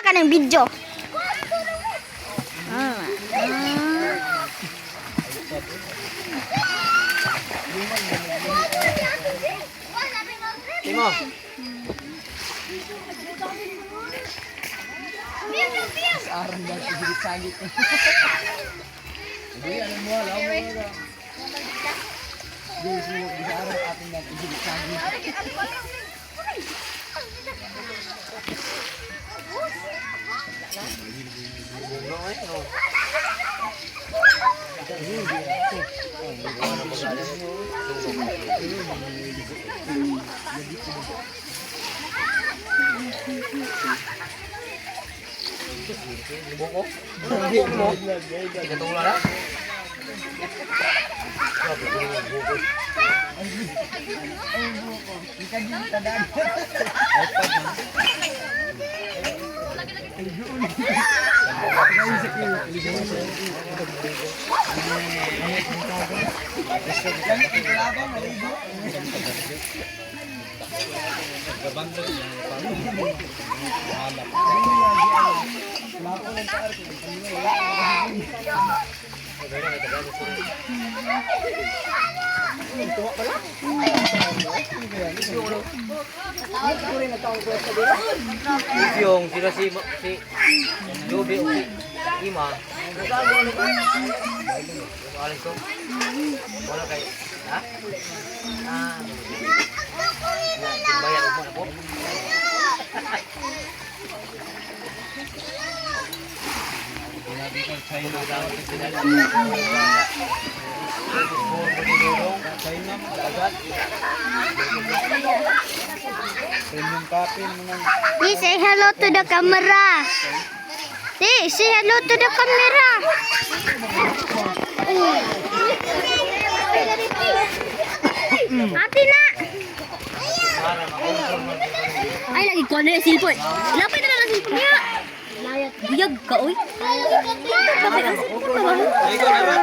ka ng video. Timo. Sarang na sagit. Hindi alam mo alam mo. Di sino di sarang ating na sagit. Buko? Buko mo? Tiga tunggu lah. Yung sila si Joby o Ima. Alis ko. Wala kayo. Ha? Bayar mo na po. Please say hello to the camera. Hey, say hello to the camera. Ate na. Ay, lagi ko na yung silpoy. Lapit na lang ang silpoy niya. Buyag ka, uy. Bakit ang silpoy ka ba?